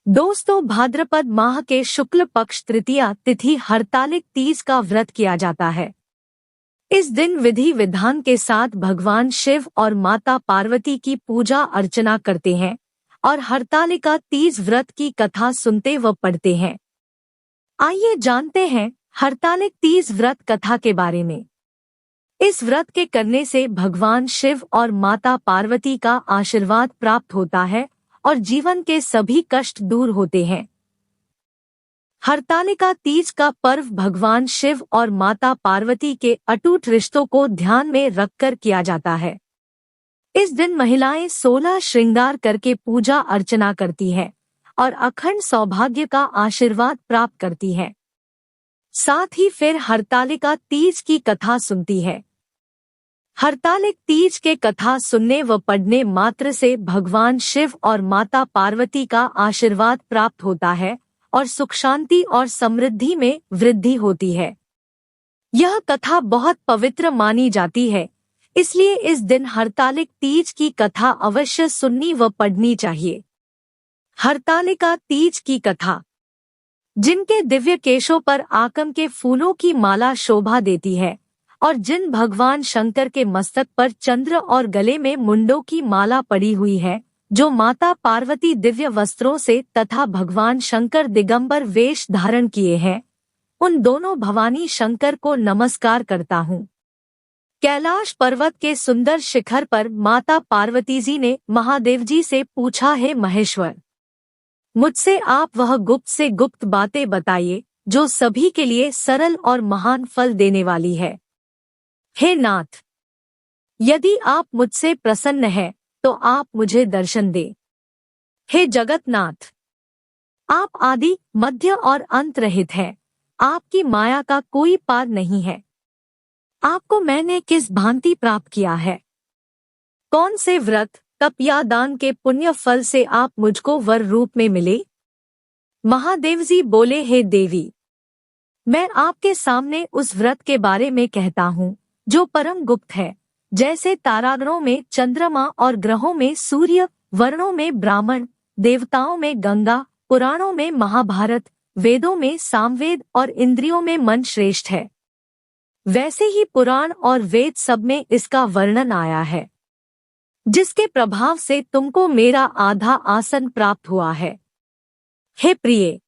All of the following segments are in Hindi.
दोस्तों, भाद्रपद माह के शुक्ल पक्ष तृतीया तिथि हरतालिक तीज का व्रत किया जाता है। इस दिन विधि विधान के साथ भगवान शिव और माता पार्वती की पूजा अर्चना करते हैं और हरतालिका तीज व्रत की कथा सुनते व पढ़ते हैं। आइए जानते हैं हरतालिक तीज व्रत कथा के बारे में। इस व्रत के करने से भगवान शिव और माता पार्वती का आशीर्वाद प्राप्त होता है और जीवन के सभी कष्ट दूर होते हैं। हरतालिका तीज का पर्व भगवान शिव और माता पार्वती के अटूट रिश्तों को ध्यान में रखकर किया जाता है। इस दिन महिलाएं 16 श्रृंगार करके पूजा अर्चना करती हैं और अखंड सौभाग्य का आशीर्वाद प्राप्त करती हैं। साथ ही फिर हरतालिका तीज की कथा सुनती है। हरतालिक तीज के कथा सुनने व पढ़ने मात्र से भगवान शिव और माता पार्वती का आशीर्वाद प्राप्त होता है और सुख शांति और समृद्धि में वृद्धि होती है। यह कथा बहुत पवित्र मानी जाती है, इसलिए इस दिन हरतालिक तीज की कथा अवश्य सुननी व पढ़नी चाहिए। हरतालिका तीज की कथा। जिनके दिव्य केशों पर आकम के फूलों की माला शोभा देती है और जिन भगवान शंकर के मस्तक पर चंद्र और गले में मुंडों की माला पड़ी हुई है, जो माता पार्वती दिव्य वस्त्रों से तथा भगवान शंकर दिगंबर वेश धारण किए हैं, उन दोनों भवानी शंकर को नमस्कार करता हूँ। कैलाश पर्वत के सुंदर शिखर पर माता पार्वती जी ने महादेव जी से पूछा, हे महेश्वर, मुझसे आप वह गुप्त से गुप्त बातें बताइए जो सभी के लिए सरल और महान फल देने वाली है। हे नाथ, यदि आप मुझसे प्रसन्न हैं तो आप मुझे दर्शन दे। हे जगतनाथ, आप आदि मध्य और अंत रहित हैं, आपकी माया का कोई पार नहीं है। आपको मैंने किस भांति प्राप्त किया है? कौन से व्रत तप या दान के पुण्य फल से आप मुझको वर रूप में मिले? महादेव जी बोले, हे देवी, मैं आपके सामने उस व्रत के बारे में कहता हूँ जो परम गुप्त है। जैसे तारागणों में चंद्रमा और ग्रहों में सूर्य, वर्णों में ब्राह्मण, देवताओं में गंगा, पुराणों में महाभारत, वेदों में सामवेद और इंद्रियों में मन श्रेष्ठ है, वैसे ही पुराण और वेद सब में इसका वर्णन आया है, जिसके प्रभाव से तुमको मेरा आधा आसन प्राप्त हुआ है। हे प्रिय,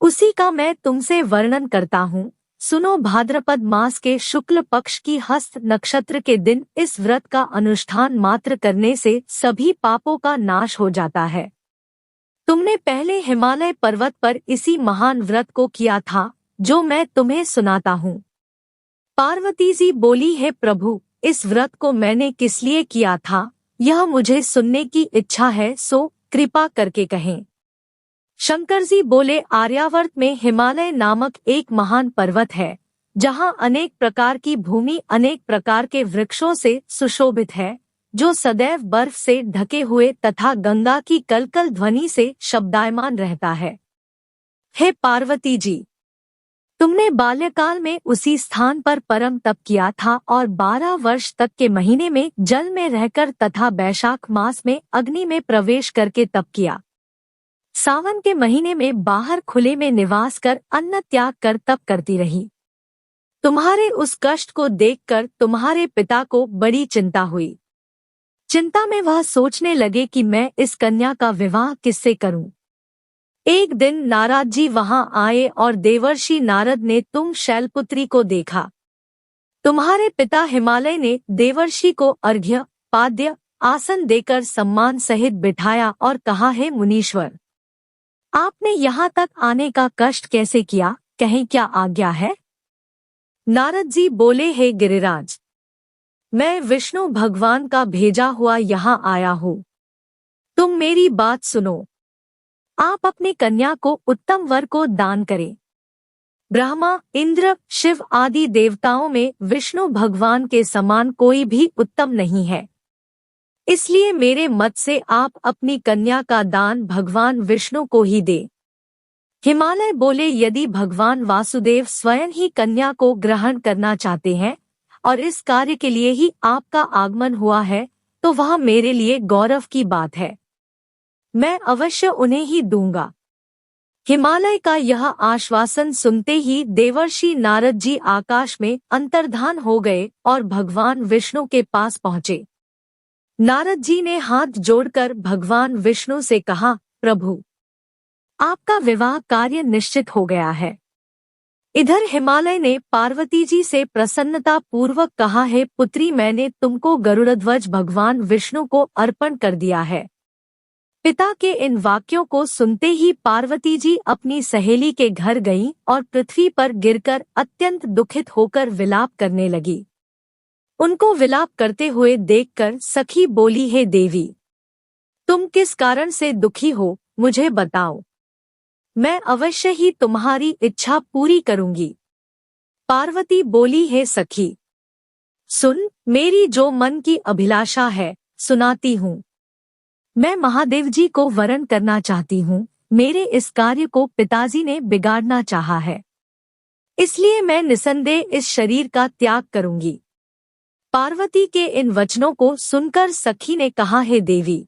उसी का मैं तुमसे वर्णन करता हूँ। सुनो, भाद्रपद मास के शुक्ल पक्ष की हस्त नक्षत्र के दिन इस व्रत का अनुष्ठान मात्र करने से सभी पापों का नाश हो जाता है। तुमने पहले हिमालय पर्वत पर इसी महान व्रत को किया था जो मैं तुम्हें सुनाता हूँ। पार्वती जी बोली, हे प्रभु, इस व्रत को मैंने किस लिए किया था, यह मुझे सुनने की इच्छा है, सो कृपा करके कहें। शंकर जी बोले, आर्यावर्त में हिमालय नामक एक महान पर्वत है, जहाँ अनेक प्रकार की भूमि अनेक प्रकार के वृक्षों से सुशोभित है, जो सदैव बर्फ से ढके हुए तथा गंगा की कलकल ध्वनि से शब्दायमान रहता है। हे पार्वती जी, तुमने बाल्यकाल में उसी स्थान पर परम तप किया था और 12 वर्ष तक के महीने में जल में रहकर तथा बैशाख मास में अग्नि में प्रवेश करके तप किया। सावन के महीने में बाहर खुले में निवास कर अन्न त्याग कर तप करती रही। तुम्हारे उस कष्ट को देखकर तुम्हारे पिता को बड़ी चिंता हुई। चिंता में वह सोचने लगे कि मैं इस कन्या का विवाह किससे करूं। एक दिन नारद जी वहां आए और देवर्षि नारद ने तुम शैलपुत्री को देखा। तुम्हारे पिता हिमालय ने देवर्षि को अर्घ्य, पाद्य, आसन देकर सम्मान सहित बिठाया और कहा, हे मुनीश्वर, आपने यहाँ तक आने का कष्ट कैसे किया, कहें क्या आज्ञा है? नारद जी बोले, हे गिरिराज, मैं विष्णु भगवान का भेजा हुआ यहाँ आया हूँ। तुम मेरी बात सुनो। आप अपनी कन्या को उत्तम वर को दान करें। ब्रह्मा, इंद्र, शिव आदि देवताओं में विष्णु भगवान के समान कोई भी उत्तम नहीं है, इसलिए मेरे मत से आप अपनी कन्या का दान भगवान विष्णु को ही दे। हिमालय बोले, यदि भगवान वासुदेव स्वयं ही कन्या को ग्रहण करना चाहते हैं और इस कार्य के लिए ही आपका आगमन हुआ है, तो वह मेरे लिए गौरव की बात है। मैं अवश्य उन्हें ही दूंगा। हिमालय का यह आश्वासन सुनते ही देवर्षि नारद जी आकाश में अंतर्धान हो गए और भगवान विष्णु के पास पहुंचे। नारद जी ने हाथ जोड़कर भगवान विष्णु से कहा, प्रभु, आपका विवाह कार्य निश्चित हो गया है। इधर हिमालय ने पार्वती जी से प्रसन्नता पूर्वक कहा, है पुत्री, मैंने तुमको गरुड़ध्वज भगवान विष्णु को अर्पण कर दिया है। पिता के इन वाक्यों को सुनते ही पार्वती जी अपनी सहेली के घर गईं और पृथ्वी पर गिरकर अत्यंत दुखित होकर विलाप करने लगी। उनको विलाप करते हुए देखकर सखी बोली, हे देवी, तुम किस कारण से दुखी हो, मुझे बताओ। मैं अवश्य ही तुम्हारी इच्छा पूरी करूंगी। पार्वती बोली, हे सखी, सुन, मेरी जो मन की अभिलाषा है सुनाती हूँ। मैं महादेव जी को वरण करना चाहती हूँ। मेरे इस कार्य को पिताजी ने बिगाड़ना चाहा है, इसलिए मैं निसंदेह इस शरीर का त्याग करूंगी। पार्वती के इन वचनों को सुनकर सखी ने कहा, हे देवी,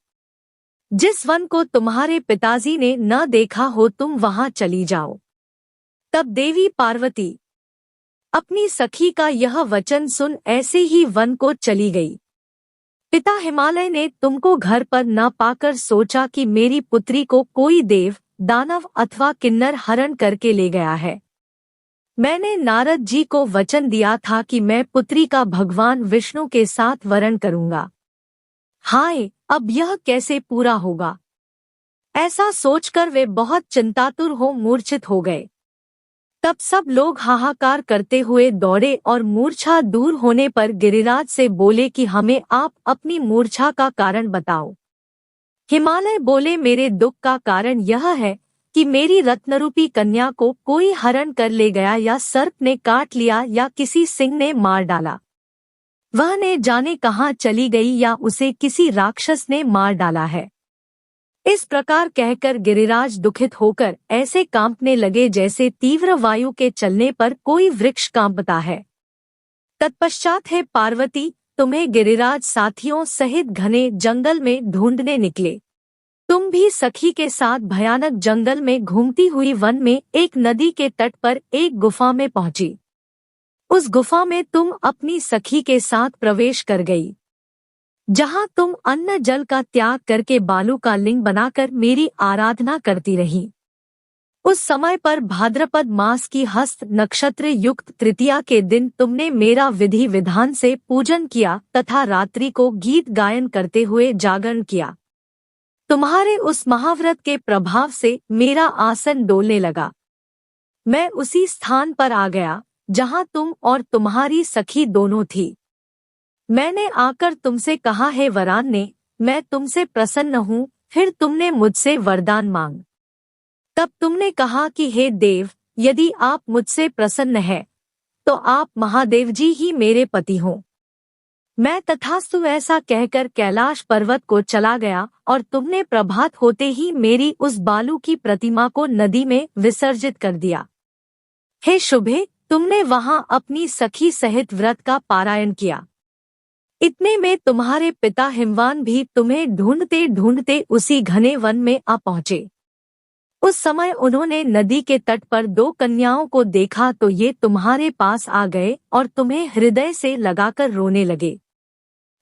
जिस वन को तुम्हारे पिताजी ने न देखा हो तुम वहां चली जाओ। तब देवी पार्वती अपनी सखी का यह वचन सुन ऐसे ही वन को चली गई। पिता हिमालय ने तुमको घर पर न पाकर सोचा कि मेरी पुत्री को कोई देव, दानव अथवा किन्नर हरण करके ले गया है। मैंने नारद जी को वचन दिया था कि मैं पुत्री का भगवान विष्णु के साथ वरण करूंगा। हाय, अब यह कैसे पूरा होगा? ऐसा सोचकर वे बहुत चिंतातुर हो मूर्छित हो गए। तब सब लोग हाहाकार करते हुए दौड़े और मूर्छा दूर होने पर गिरिराज से बोले कि हमें आप अपनी मूर्छा का कारण बताओ। हिमालय बोले, मेरे दुख का कारण यह है कि मेरी रत्नरूपी कन्या को कोई हरण कर ले गया, या सर्प ने काट लिया, या किसी सिंह ने मार डाला। वह ने जाने कहाँ चली गई, या उसे किसी राक्षस ने मार डाला है। इस प्रकार कहकर गिरिराज दुखित होकर ऐसे कांपने लगे जैसे तीव्र वायु के चलने पर कोई वृक्ष कांपता है। तत्पश्चात हे पार्वती, तुम्हें गिरिराज साथियों सहित घने जंगल में ढूंढने निकले। तुम भी सखी के साथ भयानक जंगल में घूमती हुई वन में एक नदी के तट पर एक गुफा में पहुंची। उस गुफा में तुम अपनी सखी के साथ प्रवेश कर गई, जहां तुम अन्न जल का त्याग करके बालू का लिंग बनाकर मेरी आराधना करती रही। उस समय पर भाद्रपद मास की हस्त नक्षत्र युक्त तृतीया के दिन तुमने मेरा विधि विधान से पूजन किया तथा रात्रि को गीत गायन करते हुए जागरण किया। तुम्हारे उस महाव्रत के प्रभाव से मेरा आसन डोलने लगा। मैं उसी स्थान पर आ गया जहां तुम और तुम्हारी सखी दोनों थी। मैंने आकर तुमसे कहा, हे वरान्ने, मैं तुमसे प्रसन्न हूँ। फिर तुमने मुझसे वरदान मांग। तब तुमने कहा कि हे देव, यदि आप मुझसे प्रसन्न हैं, तो आप महादेव जी ही मेरे पति हो। मैं तथास्तु ऐसा कहकर कैलाश पर्वत को चला गया और तुमने प्रभात होते ही मेरी उस बालू की प्रतिमा को नदी में विसर्जित कर दिया। हे शुभे, तुमने वहां अपनी सखी सहित व्रत का पारायण किया। इतने में तुम्हारे पिता हिमवान भी तुम्हें ढूंढते ढूंढते उसी घने वन में आ पहुंचे। उस समय उन्होंने नदी के तट पर दो कन्याओं को देखा तो ये तुम्हारे पास आ गए और तुम्हें हृदय से लगाकर रोने लगे।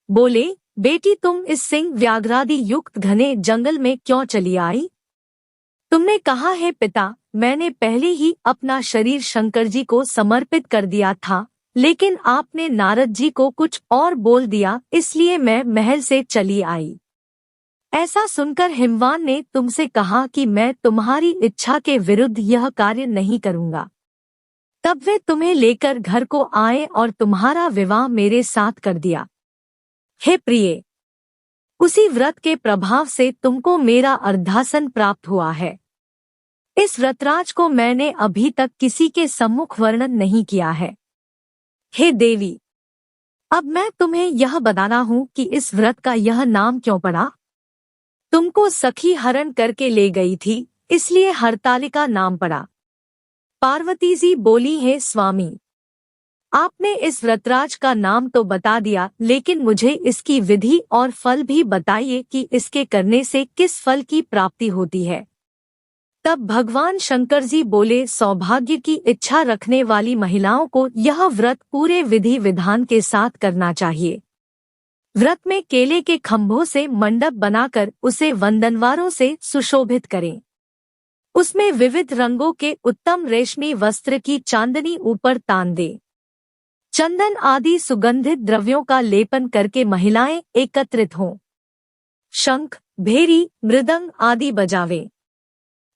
बोले, बेटी, तुम इस सिंह व्याघ्रादि युक्त घने जंगल में क्यों चली आई? तुमने कहा, है पिता, मैंने पहले ही अपना शरीर शंकर जी को समर्पित कर दिया था, लेकिन आपने नारद जी को कुछ और बोल दिया, इसलिए मैं महल से चली आई। ऐसा सुनकर हिमवान ने तुमसे कहा कि मैं तुम्हारी इच्छा के विरुद्ध यह कार्य नहीं करूंगा। तब वे तुम्हें लेकर घर को आए और तुम्हारा विवाह मेरे साथ कर दिया। हे प्रिय, उसी व्रत के प्रभाव से तुमको मेरा अर्धासन प्राप्त हुआ है। इस व्रतराज को मैंने अभी तक किसी के सम्मुख वर्णन नहीं किया है। हे देवी, अब मैं तुम्हें यह बताना हूँ कि इस व्रत का यह नाम क्यों पड़ा। तुमको सखी हरण करके ले गई थी, इसलिए हरतालिका नाम पड़ा। पार्वती जी बोली, है स्वामी, आपने इस व्रतराज का नाम तो बता दिया, लेकिन मुझे इसकी विधि और फल भी बताइए कि इसके करने से किस फल की प्राप्ति होती है। तब भगवान शंकर जी बोले, सौभाग्य की इच्छा रखने वाली महिलाओं को यह व्रत पूरे विधि विधान के साथ करना चाहिए। व्रत में केले के खंभों से मंडप बनाकर उसे वंदनवारों से सुशोभित करें। उसमें विविध रंगों के उत्तम रेशमी वस्त्र की चांदनी ऊपर तान दे। चंदन आदि सुगंधित द्रव्यों का लेपन करके महिलाएं एकत्रित हों। शंख, भेरी, मृदंग आदि बजावें।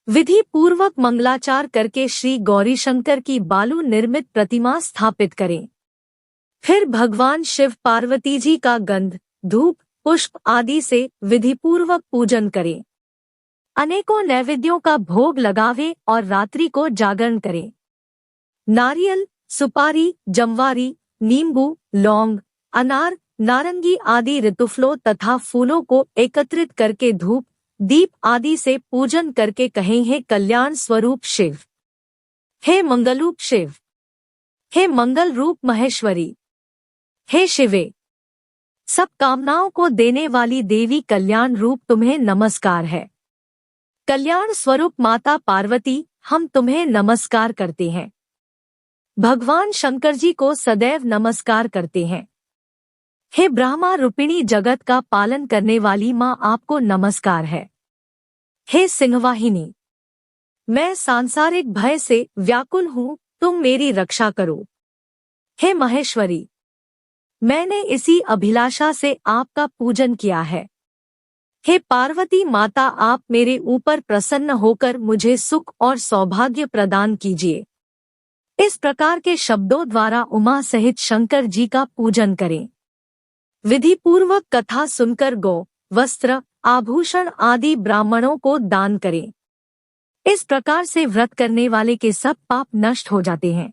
विधि पूर्वक मंगलाचार करके श्री गौरीशंकर की बालू निर्मित प्रतिमा स्थापित करें। फिर भगवान शिव पार्वती जी का गंध, धूप, पुष्प आदि से विधिपूर्वक पूजन करें। अनेकों नैवेद्यों का भोग लगावे और रात्रि को जागरण करें। नारियल, सुपारी, जमवारी, नींबू, लौंग, अनार, नारंगी आदि ऋतुफलों तथा फूलों को एकत्रित करके धूप, दीप आदि से पूजन करके कहें, हे कल्याण स्वरूप शिव, हे मंगलरूप शिव, हे मंगल रूप महेश्वरी, हे शिवे, सब कामनाओं को देने वाली देवी कल्याण रूप तुम्हें नमस्कार है। कल्याण स्वरूप माता पार्वती, हम तुम्हें नमस्कार करते हैं। भगवान शंकर जी को सदैव नमस्कार करते हैं। हे ब्रह्मा रूपिणी जगत का पालन करने वाली माँ, आपको नमस्कार है। हे सिंहवाहिनी, मैं सांसारिक भय से व्याकुल हूँ, तुम मेरी रक्षा करो। हे महेश्वरी, मैंने इसी अभिलाषा से आपका पूजन किया है। हे पार्वती माता, आप मेरे ऊपर प्रसन्न होकर मुझे सुख और सौभाग्य प्रदान कीजिए। इस प्रकार के शब्दों द्वारा उमा सहित शंकर जी का पूजन करें। विधि पूर्वक कथा सुनकर गौ, वस्त्र, आभूषण आदि ब्राह्मणों को दान करें। इस प्रकार से व्रत करने वाले के सब पाप नष्ट हो जाते हैं।